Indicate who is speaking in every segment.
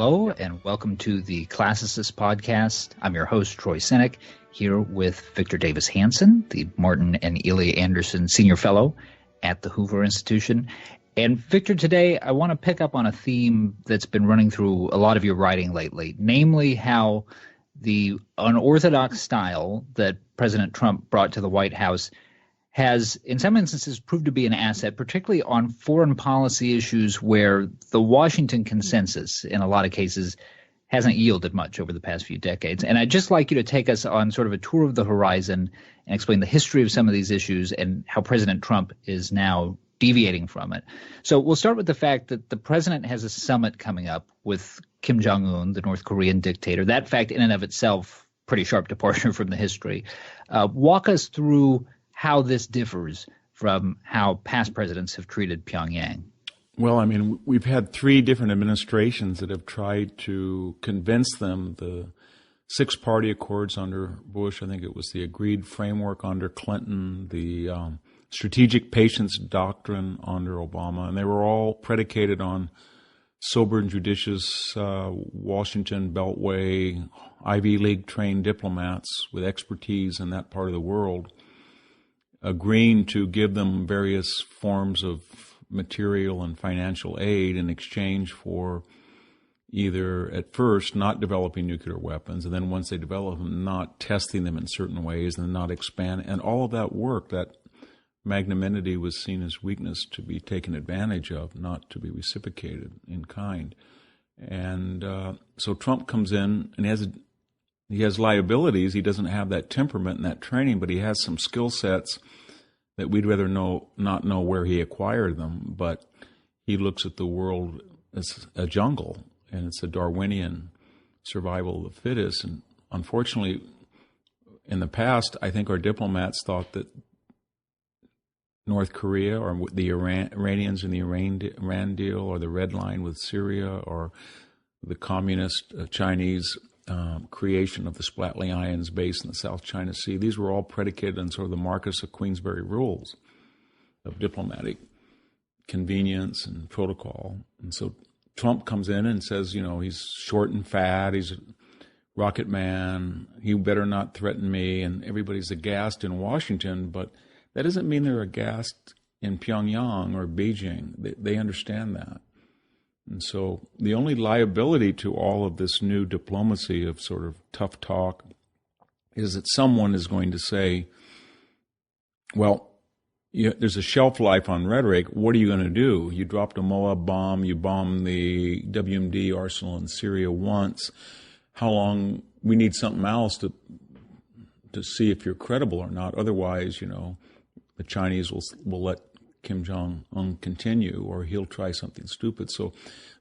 Speaker 1: Hello, and welcome to the Classicist Podcast. I'm your host, Troy Senek, here with Victor Davis Hanson, the Martin and Ely Anderson Senior Fellow at the Hoover Institution. And Victor, today I want to pick up on a theme that's been running through a lot of your writing lately, namely how the unorthodox style that President Trump brought to the White House has, in some instances, proved to be an asset, particularly on foreign policy issues where the Washington consensus, in a lot of cases, hasn't yielded much over the past few decades. And I'd just like you to take us on sort of a tour of the horizon and explain the history of some of these issues and how President Trump is now deviating from it. So we'll start with the fact that the president has a summit coming up with Kim Jong-un, the North Korean dictator. That fact in and of itself, pretty sharp departure from the history. Walk us through how this differs from how past presidents have treated Pyongyang.
Speaker 2: Well, I mean, we've had three different administrations that have tried to convince them. The six-party accords under Bush, I think it was the agreed framework under Clinton, the strategic patience doctrine under Obama, and they were all predicated on sober and judicious Washington Beltway, Ivy League trained diplomats with expertise in that part of the world, agreeing to give them various forms of material and financial aid in exchange for either at first not developing nuclear weapons, and then once they develop them, not testing them in certain ways and not expand. And all of that work, that magnanimity was seen as weakness to be taken advantage of, not to be reciprocated in kind. And so Trump comes in and he has liabilities. He doesn't have that temperament and that training, but he has some skill sets that we'd rather not know where he acquired them. But he looks at the world as a jungle, and it's a Darwinian survival of the fittest. And unfortunately, in the past, I think our diplomats thought that North Korea or the Iranians in the Iran deal, or the Red Line with Syria, or the communist Chinese creation of the Spratly Islands base in the South China Sea. These were all predicated on sort of the Marquis of Queensberry rules of diplomatic convenience and protocol. And so Trump comes in and says, you know, he's short and fat, he's a rocket man, he better not threaten me, and everybody's aghast in Washington, but that doesn't mean they're aghast in Pyongyang or Beijing. They understand that. And so the only liability to all of this new diplomacy of sort of tough talk is that someone is going to say, well, there's a shelf life on rhetoric. What are you going to do? You dropped a Moab bomb. You bombed the WMD arsenal in Syria once. How long? We need something else to see if you're credible or not. Otherwise, you know, the Chinese will let Kim Jong-un continue, or he'll try something stupid. So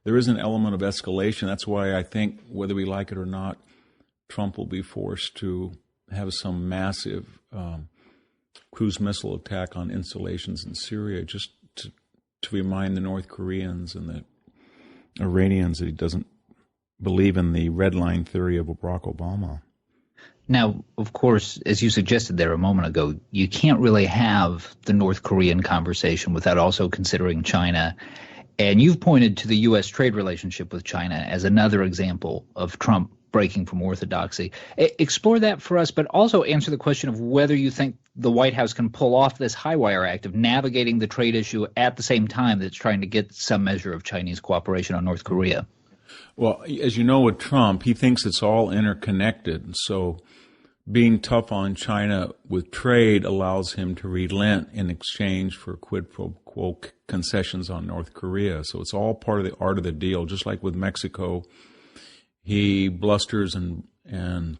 Speaker 2: there is an element of escalation. That's why I think, whether we like it or not, Trump will be forced to have some massive cruise missile attack on installations in Syria, just to remind the North Koreans and the Iranians that he doesn't believe in the red line theory of Barack Obama.
Speaker 1: Now, of course, as you suggested there a moment ago, you can't really have the North Korean conversation without also considering China. And you've pointed to the U.S. trade relationship with China as another example of Trump breaking from orthodoxy. Explore that for us, but also answer the question of whether you think the White House can pull off this high-wire act of navigating the trade issue at the same time that it's trying to get some measure of Chinese cooperation on North Korea.
Speaker 2: Well, as you know, with Trump, he thinks it's all interconnected. So being tough on China with trade allows him to relent in exchange for quid pro quo concessions on North Korea. So it's all part of the art of the deal. Just like with Mexico, he blusters and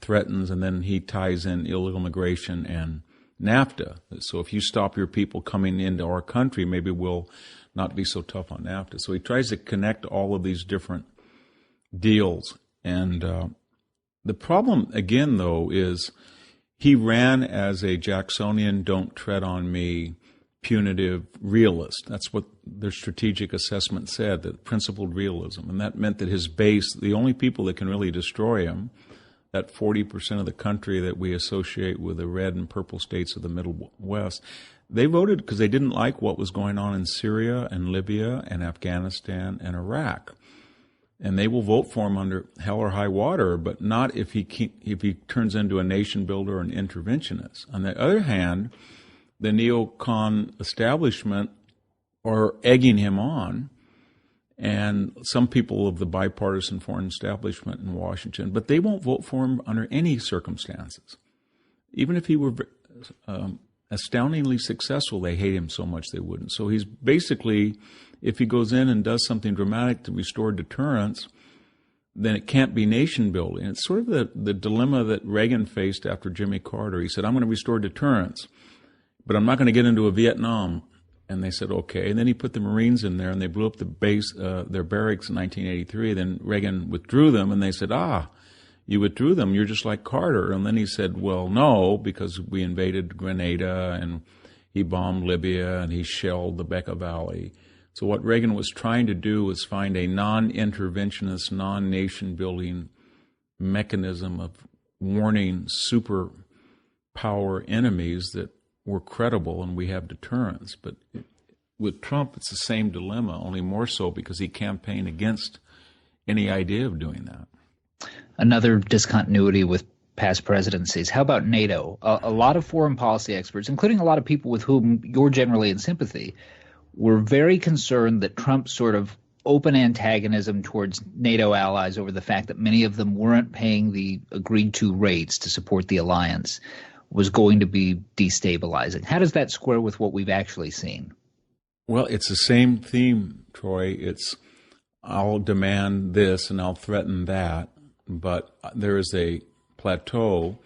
Speaker 2: threatens, and then he ties in illegal migration and NAFTA. So if you stop your people coming into our country, maybe we'll not be so tough on NAFTA. So he tries to connect all of these different deals. And the problem, again, though, is he ran as a Jacksonian, don't tread on me, punitive realist. That's what their strategic assessment said, that principled realism. And that meant that his base, the only people that can really destroy him, that 40% of the country that we associate with the red and purple states of the Middle West, they voted because they didn't like what was going on in Syria and Libya and Afghanistan and Iraq. and they will vote for him under hell or high water, but not if he turns into a nation builder or an interventionist. On the other hand, the neocon establishment are egging him on, and some people of the bipartisan foreign establishment in Washington, but they won't vote for him under any circumstances. Even if he were astoundingly successful, they hate him so much they wouldn't. So he's basically, if he goes in and does something dramatic to restore deterrence, then it can't be nation building. It's sort of the dilemma that Reagan faced after Jimmy Carter. He said, I'm going to restore deterrence, but I'm not going to get into a Vietnam. And they said, okay. And then he put the Marines in there, and they blew up the base, their barracks in 1983. Then Reagan withdrew them, and they said, you withdrew them, you're just like Carter. And then he said, well, no, because we invaded Grenada, and he bombed Libya, and he shelled the Bekaa Valley. So what Reagan was trying to do was find a non-interventionist, non-nation-building mechanism of warning superpower enemies that were credible, and we have deterrence. But with Trump, it's the same dilemma, only more so because he campaigned against any idea of doing that.
Speaker 1: Another discontinuity with past presidencies. How about NATO? A lot of foreign policy experts, including a lot of people with whom you're generally in sympathy, were very concerned that Trump's sort of open antagonism towards NATO allies over the fact that many of them weren't paying the agreed-to rates to support the alliance was going to be destabilizing. How does that square with what we've actually seen?
Speaker 2: Well, it's the same theme, Troy. It's I'll demand this and I'll threaten that, but there is a plateau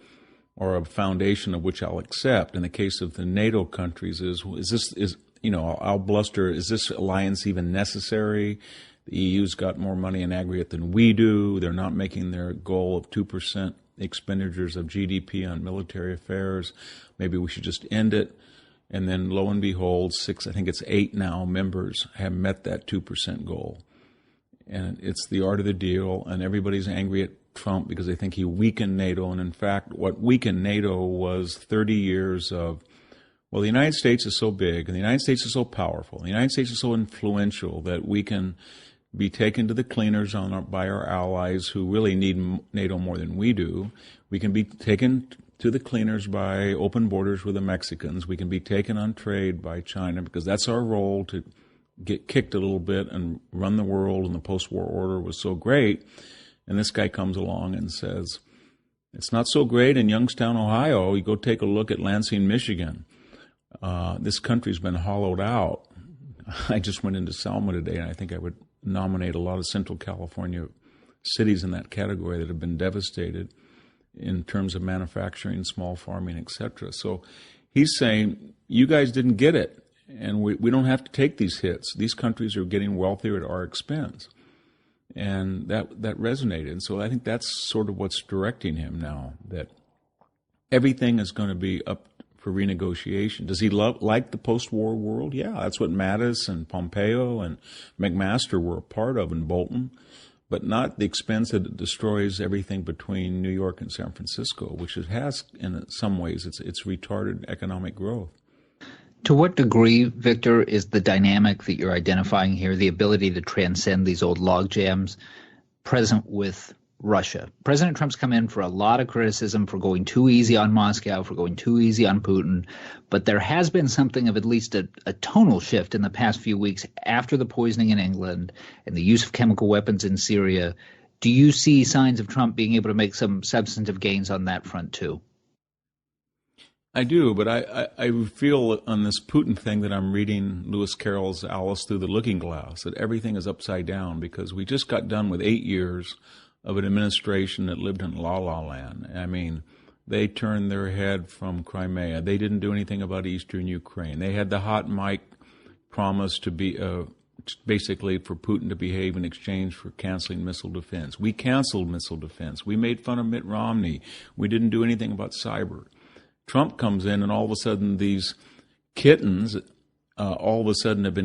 Speaker 2: or a foundation of which I'll accept. In the case of the NATO countries, I'll bluster, is this alliance even necessary? The EU's got more money in aggregate than we do. They're not making their goal of 2% expenditures of GDP on military affairs. Maybe we should just end it. And then lo and behold, 8 now members have met that 2% goal. And it's the art of the deal, and everybody's angry at Trump because they think he weakened NATO. And in fact, what weakened NATO was 30 years of, well, the United States is so big, and the United States is so powerful, and the United States is so influential that we can be taken to the cleaners by our allies who really need NATO more than we do. We can be taken to the cleaners by open borders with the Mexicans. We can be taken on trade by China because that's our role, to get kicked a little bit and run the world, and the post-war order was so great. And this guy comes along and says, it's not so great in Youngstown, Ohio. You go take a look at Lansing, Michigan. This country's been hollowed out. I just went into Selma today, and I think I would nominate a lot of Central California cities in that category that have been devastated in terms of manufacturing, small farming, etc. So he's saying, you guys didn't get it, and we don't have to take these hits. These countries are getting wealthier at our expense. And that resonated. And so I think that's sort of what's directing him now, that everything is going to be up for renegotiation. Does he like the post-war world? Yeah, that's what Mattis and Pompeo and McMaster were a part of, and Bolton, but not at the expense that it destroys everything between New York and San Francisco, which it has in some ways. It's retarded economic growth.
Speaker 1: To what degree, Victor, is the dynamic that you're identifying here, the ability to transcend these old log jams, present with Russia? President Trump's come in for a lot of criticism for going too easy on Moscow, for going too easy on Putin, but there has been something of at least a tonal shift in the past few weeks after the poisoning in England and the use of chemical weapons in Syria. Do you see signs of Trump being able to make some substantive gains on that front too?
Speaker 2: I do, but I feel on this Putin thing that I'm reading Lewis Carroll's Alice Through the Looking Glass, that everything is upside down, because we just got done with 8 years of an administration that lived in la-la land. I mean, they turned their head from Crimea. They didn't do anything about eastern Ukraine. They had the hot mic promise to be basically for Putin to behave in exchange for canceling missile defense. We canceled missile defense. We made fun of Mitt Romney. We didn't do anything about cyber. Trump comes in, and all of a sudden these kittens all of a sudden have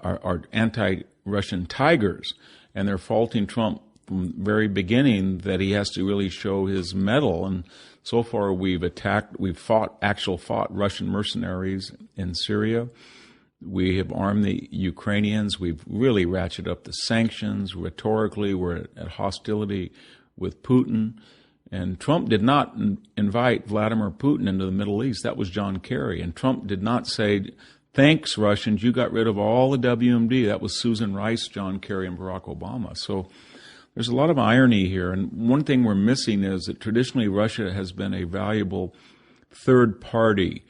Speaker 2: are anti-Russian tigers, and they're faulting Trump from the very beginning that he has to really show his mettle. And so far we've fought Russian mercenaries in Syria. We have armed the Ukrainians. We've really ratcheted up the sanctions. Rhetorically, we're at hostility with Putin. And Trump did not invite Vladimir Putin into the Middle East. That was John Kerry. And Trump did not say, thanks, Russians, you got rid of all the WMD. That was Susan Rice, John Kerry, and Barack Obama. So there's a lot of irony here. And one thing we're missing is that traditionally Russia has been a valuable third party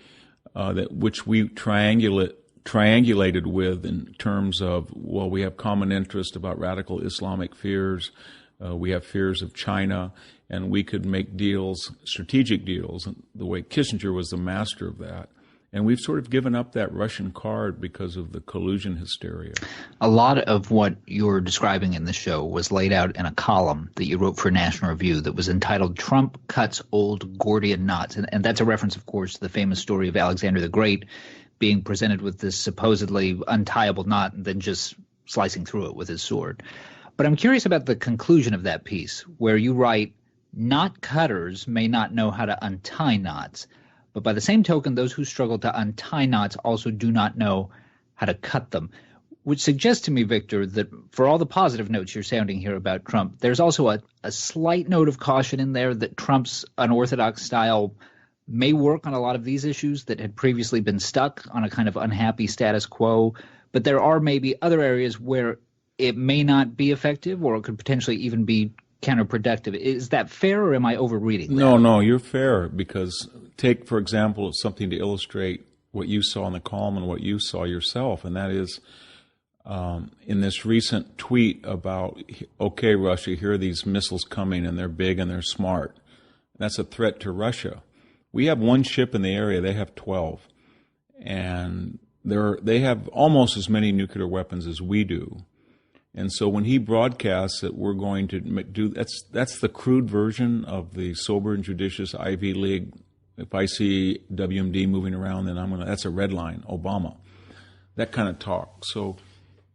Speaker 2: which we triangulated with in terms of, well, we have common interest about radical Islamic fears. We have fears of China, and we could make deals, strategic deals, the way Kissinger was the master of that. And we've sort of given up that Russian card because of the collusion hysteria.
Speaker 1: A lot of what you're describing in the show was laid out in a column that you wrote for National Review that was entitled Trump Cuts Old Gordian Knots. And that's a reference, of course, to the famous story of Alexander the Great being presented with this supposedly untieable knot and then just slicing through it with his sword. But I'm curious about the conclusion of that piece, where you write, knot cutters may not know how to untie knots, but by the same token, those who struggle to untie knots also do not know how to cut them, which suggests to me, Victor, that for all the positive notes you're sounding here about Trump, there's also a slight note of caution in there that Trump's unorthodox style may work on a lot of these issues that had previously been stuck on a kind of unhappy status quo, but there are maybe other areas where it may not be effective, or it could potentially even be counterproductive. Is that fair, or am I overreading that?
Speaker 2: No, you're fair, because take, for example, something to illustrate what you saw in the column and what you saw yourself, and that is in this recent tweet about, okay, Russia, here are these missiles coming, and they're big and they're smart. That's a threat to Russia. We have one ship in the area, they have 12, and they have almost as many nuclear weapons as we do. And so when he broadcasts that we're going to do, that's the crude version of the sober and judicious Ivy League. If I see WMD moving around, then that's a red line, Obama. That kind of talk. So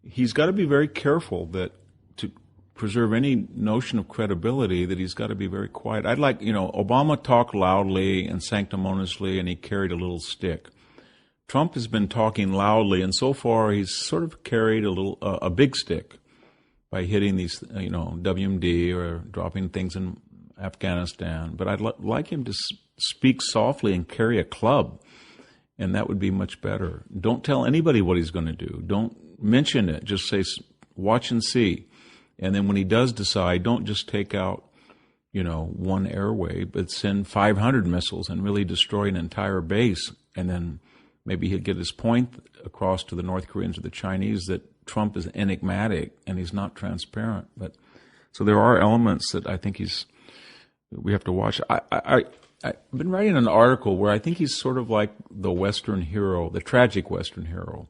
Speaker 2: he's got to be very careful that to preserve any notion of credibility, that he's got to be very quiet. Obama talked loudly and sanctimoniously, and he carried a little stick. Trump has been talking loudly, and so far he's sort of carried a big stick by hitting these, WMD or dropping things in Afghanistan. But I'd like him to speak softly and carry a club, and that would be much better. Don't tell anybody what he's going to do. Don't mention it. Just say, watch and see. And then when he does decide, don't just take out, one airway, but send 500 missiles and really destroy an entire base. And then maybe he'll get his point across to the North Koreans or the Chinese that Trump is enigmatic and he's not transparent. But so there are elements that I think we have to watch. I've been writing an article where I think he's sort of like the Western hero, the tragic Western hero.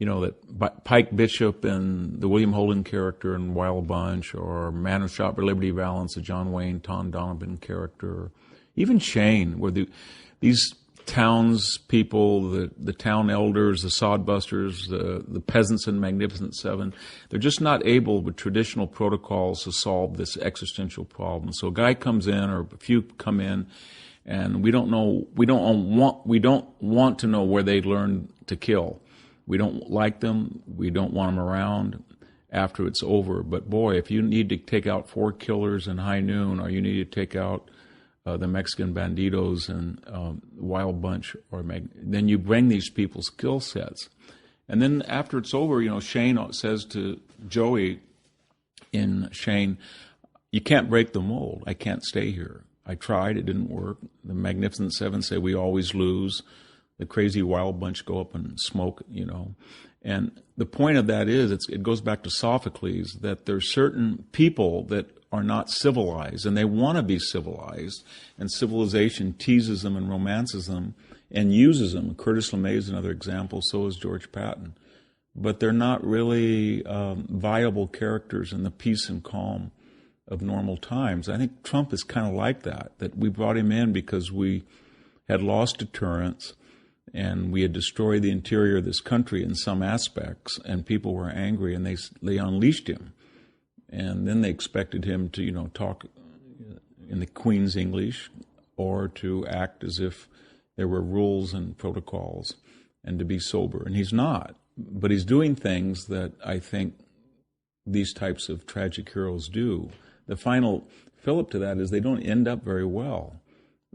Speaker 2: That Pike Bishop and the William Holden character in Wild Bunch, or Man Who Shot for Liberty Valance, the John Wayne, Tom Donovan character, even Shane, where these townspeople, the town elders, the sodbusters, the peasants in Magnificent Seven, they're just not able with traditional protocols to solve this existential problem. So a guy comes in, or a few come in, and we don't want to know where they learned to kill. We don't like them. We don't want them around after it's over. But boy, if you need to take out 4 killers in high noon, or you need to take out the Mexican banditos and Wild Bunch, then you bring these people's skill sets. And then after it's over, Shane says to Joey in Shane, you can't break the mold. I can't stay here. I tried. It didn't work. The Magnificent Seven say we always lose. The crazy Wild Bunch go up and smoke, And the point of that is, it goes back to Sophocles, that there's certain people that are not civilized, and they want to be civilized, and civilization teases them and romances them and uses them. Curtis LeMay is another example, so is George Patton. But they're not really viable characters in the peace and calm of normal times. I think Trump is kind of like that we brought him in because we had lost deterrence, and we had destroyed the interior of this country in some aspects, and people were angry, and they unleashed him. And then they expected him to, talk in the Queen's English, or to act as if there were rules and protocols, and to be sober. And he's not. but he's doing things that I think these types of tragic heroes do. The final fillip to that is they don't end up very well.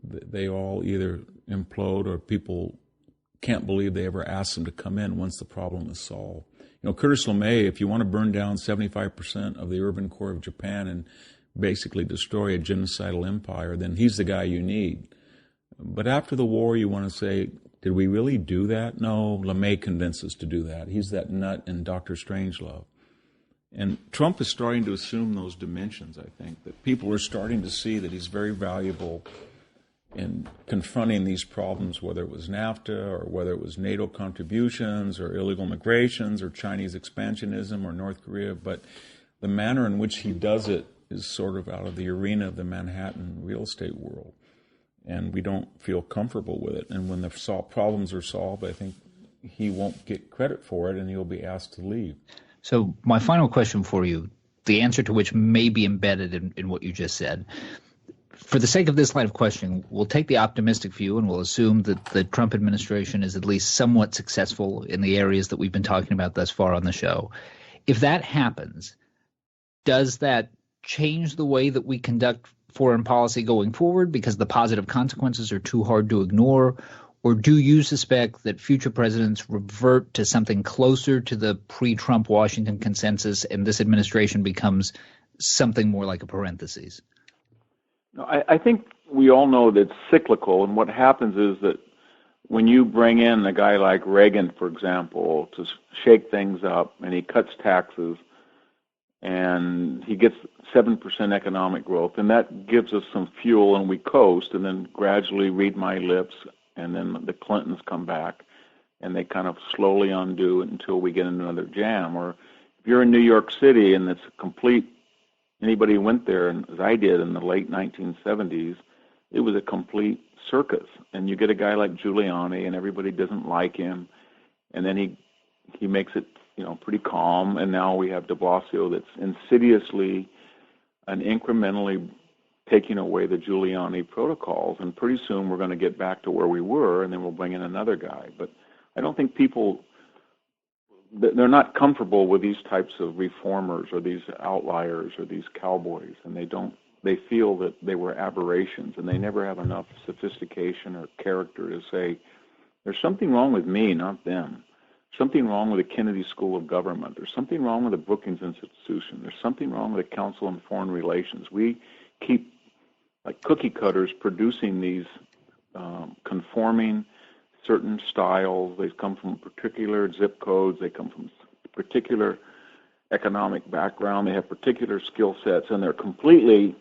Speaker 2: They all either implode or people can't believe they ever asked them to come in once the problem is solved. You know, Curtis LeMay, if you want to burn down 75% of the urban core of Japan and basically destroy a genocidal empire, then he's the guy you need. But after the war, you want to say, did we really do that? No, LeMay convinced us to do that. He's that nut in Dr. Strangelove. And Trump is starting to assume those dimensions, I think, that people are starting to see that he's very valuable in confronting these problems, whether it was NAFTA or whether it was NATO contributions or illegal migrations or Chinese expansionism or North Korea. But the manner in which he does it is sort of out of the arena of the Manhattan real estate world. And we don't feel comfortable with it. And when the problems are solved, I think he won't get credit for it and he'll be asked to leave.
Speaker 1: So my final question for you, the answer to which may be embedded in what you just said. For the sake of this line of questioning, we'll take the optimistic view and we'll assume that the Trump administration is at least somewhat successful in the areas that we've been talking about thus far on the show. If that happens, does that change the way that we conduct foreign policy going forward because the positive consequences are too hard to ignore? Or do you suspect that future presidents revert to something closer to the pre-Trump Washington consensus and this administration becomes something more like a parenthesis?
Speaker 3: No, I think we all know that it's cyclical, and what happens is that when you bring in a guy like Reagan, for example, to shake things up, and he cuts taxes, and he gets 7% economic growth, and that gives us some fuel, and we coast, and then gradually read my lips, and then the Clintons come back, and they kind of slowly undo it until we get into another jam. Or if you're in New York City, and it's a complete, anybody who went there, and as I did in the late 1970s, it was a complete circus. And you get a guy like Giuliani, and everybody doesn't like him, and then he makes it, pretty calm. And now we have de Blasio that's insidiously and incrementally taking away the Giuliani protocols, and pretty soon we're going to get back to where we were, and then we'll bring in another guy. But I don't think people, they're not comfortable with these types of reformers or these outliers or these cowboys, and they feel that they were aberrations, and they never have enough sophistication or character to say, there's something wrong with me, not them. Something wrong with the Kennedy School of Government. There's something wrong with the Brookings Institution. There's something wrong with the Council on Foreign Relations. We keep, like cookie cutters, producing these conforming certain styles. They come from particular zip codes. They come from particular economic background. They have particular skill sets, and they're completely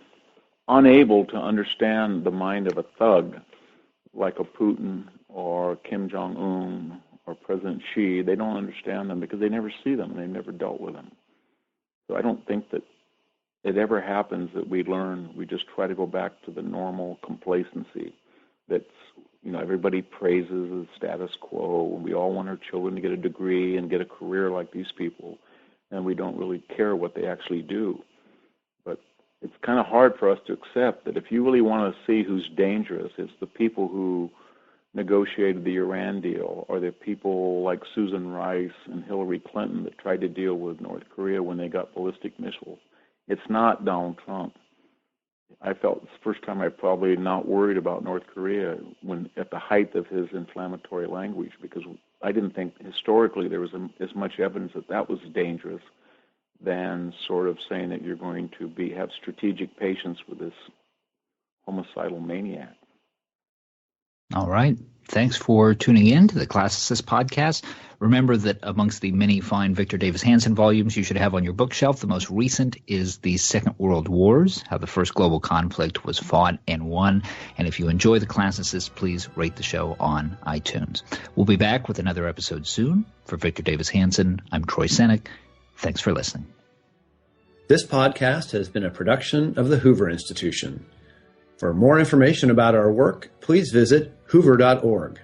Speaker 3: unable to understand the mind of a thug like a Putin or Kim Jong-un or President Xi. They don't understand them because they never see them and they never dealt with them. So I don't think that it ever happens that we learn. We just try to go back to the normal complacency that's, everybody praises the status quo, and we all want our children to get a degree and get a career like these people, and we don't really care what they actually do. But it's kind of hard for us to accept that if you really want to see who's dangerous, it's the people who negotiated the Iran deal, or the people like Susan Rice and Hillary Clinton that tried to deal with North Korea when they got ballistic missiles. It's not Donald Trump. I felt it's the first time I probably not worried about North Korea when at the height of his inflammatory language, because I didn't think historically there was as much evidence that was dangerous than sort of saying that you're going to have strategic patience with this homicidal maniac.
Speaker 1: All right. Thanks for tuning in to the Classicist Podcast. Remember that amongst the many fine Victor Davis Hanson volumes you should have on your bookshelf, the most recent is The Second World Wars, How the First Global Conflict Was Fought and Won. And if you enjoy the Classicist, please rate the show on iTunes. We'll be back with another episode soon. For Victor Davis Hanson, I'm Troy Senik. Thanks for listening.
Speaker 4: This podcast has been a production of the Hoover Institution. For more information about our work, please visit hoover.org.